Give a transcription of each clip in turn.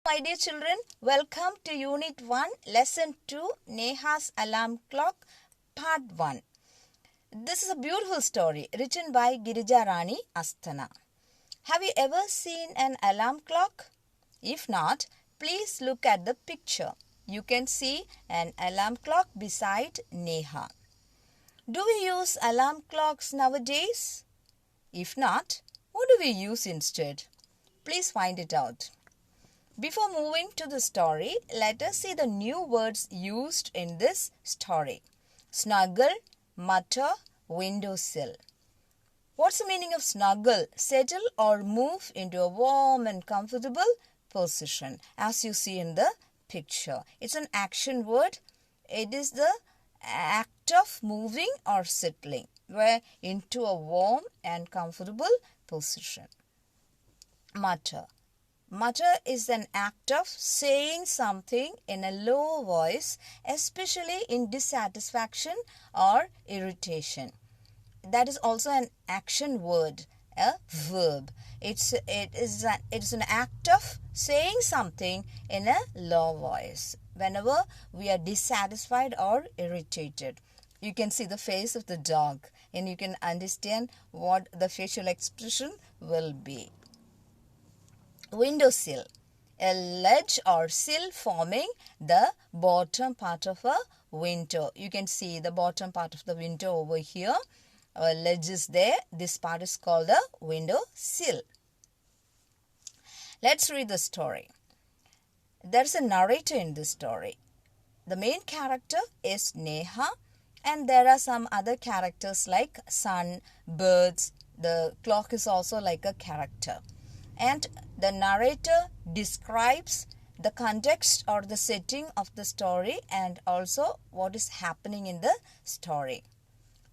My dear children, welcome to Unit 1, Lesson 2, Neha's Alarm Clock, Part 1. This is a beautiful story written by Girija Rani Asthana. Have you ever seen an alarm clock? If not, please look at the picture. You can see an alarm clock beside Neha. Do we use alarm clocks nowadays? If not, what do we use instead? Please find it out. Before moving to the story, let us see the new words used in this story. Snuggle, mutter, windowsill. What's the meaning of snuggle? Settle or move into a warm and comfortable position, as you see in the picture. It's an action word. It is the act of moving or settling into a warm and comfortable position. Mutter. Mutter is an act of saying something in a low voice, especially in dissatisfaction or irritation. That is also an action word, a verb. It is an act of saying something in a low voice whenever we are dissatisfied or irritated. You can see the face of the dog and you can understand what the facial expression will be. Windowsill, a ledge or sill forming the bottom part of a window. You can see the bottom part of the window over here. A ledge is there. This part is called a windowsill. Let's read the story. There's a narrator in this story. The main character is Neha, and there are some other characters like sun, birds. The clock is also like a character. And the narrator describes the context or the setting of the story and also what is happening in the story.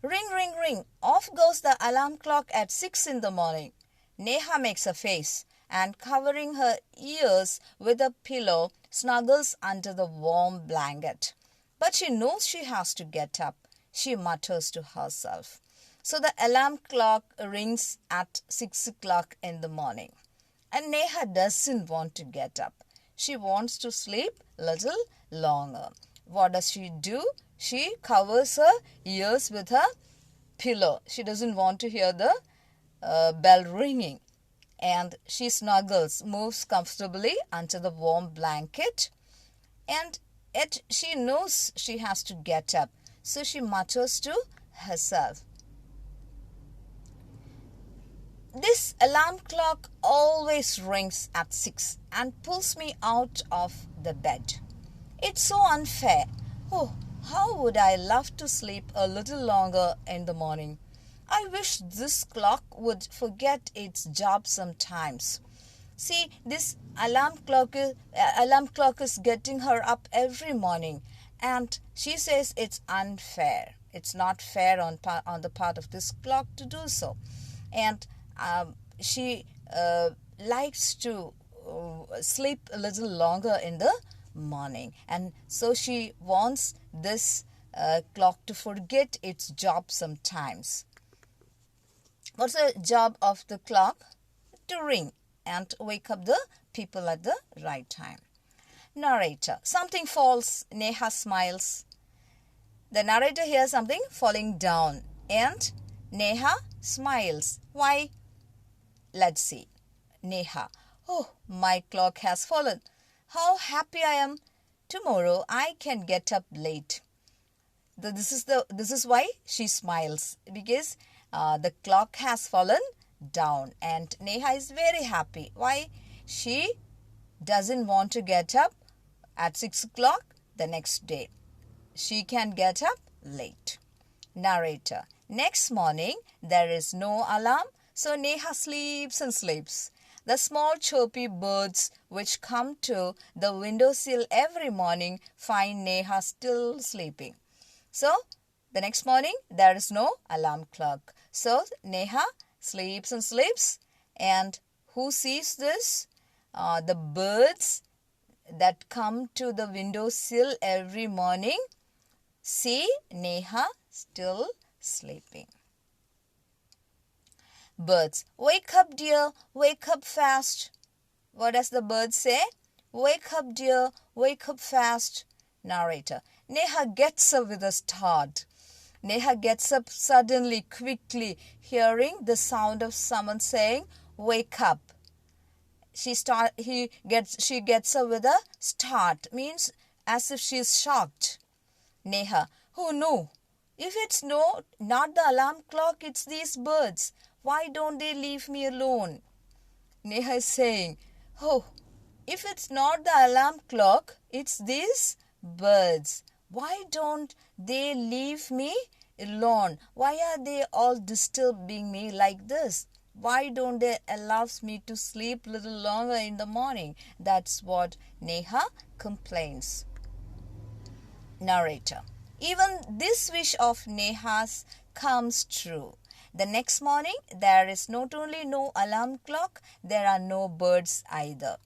Ring, ring, ring. Off goes the alarm clock at 6 in the morning. Neha makes a face and covering her ears with a pillow snuggles under the warm blanket. But she knows she has to get up. She mutters to herself. So the alarm clock rings at 6 o'clock in the morning. And Neha doesn't want to get up. She wants to sleep a little longer. What does she do? She covers her ears with her pillow. She doesn't want to hear the bell ringing. And she snuggles, moves comfortably under the warm blanket. And yet she knows she has to get up. So she mutters to herself. This alarm clock always rings at 6 and pulls me out of the bed. It's so unfair. Oh, how would I love to sleep a little longer in the morning. I wish this clock would forget its job sometimes. See, this alarm clock is getting her up every morning, and she says it's unfair. It's not fair on the part of this clock to do so. And she likes to sleep a little longer in the morning, and so she wants this clock to forget its job sometimes. What's the job of the clock? To ring and wake up the people at the right time. Narrator. Something falls. Neha smiles. The narrator hears something falling down and Neha smiles. Why? Let's see. Neha. Oh, my clock has fallen. How happy I am. Tomorrow I can get up late. This is why she smiles, because the clock has fallen down and Neha is very happy. Why? She doesn't want to get up at 6 o'clock the next day. She can get up late. Narrator. Next morning, there is no alarm, so Neha sleeps and sleeps. The small chirpy birds which come to the windowsill every morning find Neha still sleeping. So, the next morning, there is no alarm clock. So, Neha sleeps and sleeps. And who sees this? The birds that come to the windowsill every morning see Neha still sleeping. Birds. Wake up, dear. Wake up fast. What does the bird say? Wake up, dear. Wake up fast. Narrator. Neha gets up with a start. Neha gets up suddenly, quickly, hearing the sound of someone saying, wake up. She gets up with a start, means as if she is shocked. Neha. Oh no. If it's not the alarm clock, it's these birds. Why don't they leave me alone? Neha is saying, oh, if it's not the alarm clock, it's these birds. Why don't they leave me alone? Why are they all disturbing me like this? Why don't they allow me to sleep a little longer in the morning? That's what Neha complains. Narrator. Even this wish of Neha's comes true. The next morning, there is not only no alarm clock, there are no birds either.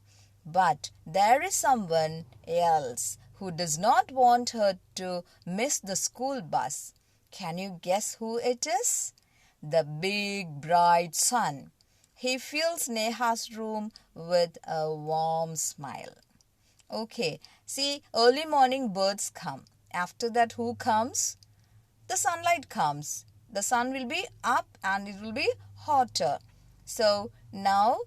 But there is someone else who does not want her to miss the school bus. Can you guess who it is? The big bright sun. He fills Neha's room with a warm smile. Okay, see, early morning birds come. After that, who comes? The sunlight comes. The sun will be up and it will be hotter. So now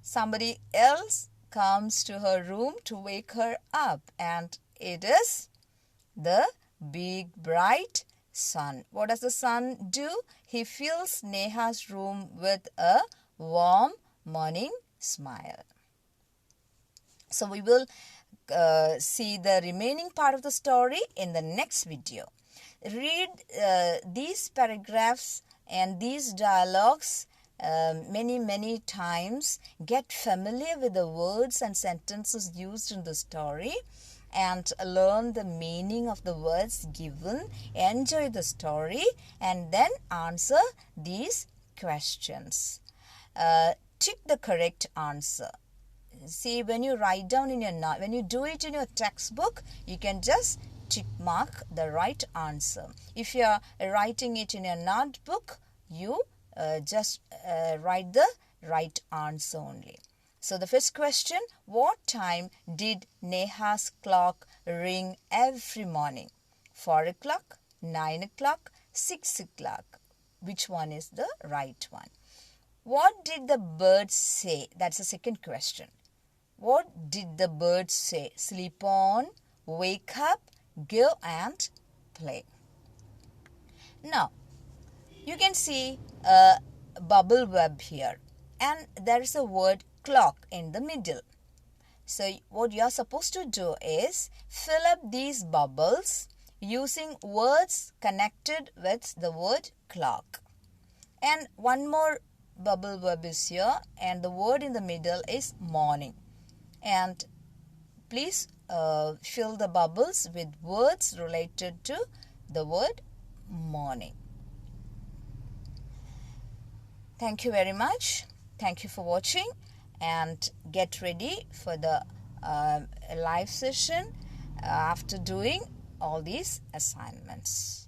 somebody else comes to her room to wake her up, and it is the big bright sun. What does the sun do? He fills Neha's room with a warm morning smile. So we will see the remaining part of the story in the next video. Read these paragraphs and these dialogues many times. Get familiar with the words and sentences used in the story and learn the meaning of the words given. Enjoy the story and then answer these questions. Tick the correct answer. See, when you write down in your note, when you do it in your textbook, you can just tick mark the right answer. If you are writing it in your notebook, you just write the right answer only. So the first question, what time did Neha's clock ring every morning? 4 o'clock, 9 o'clock, 6 o'clock. Which one is the right one? What did the birds say? That's the second question. What did the birds say? Sleep on, wake up, go and play. Now, you can see a bubble web here, and there is a word clock in the middle. So what you are supposed to do is fill up these bubbles using words connected with the word clock. And one more bubble web is here, and the word in the middle is morning. And please fill the bubbles with words related to the word morning. Thank you very much. Thank you for watching, and get ready for the live session after doing all these assignments.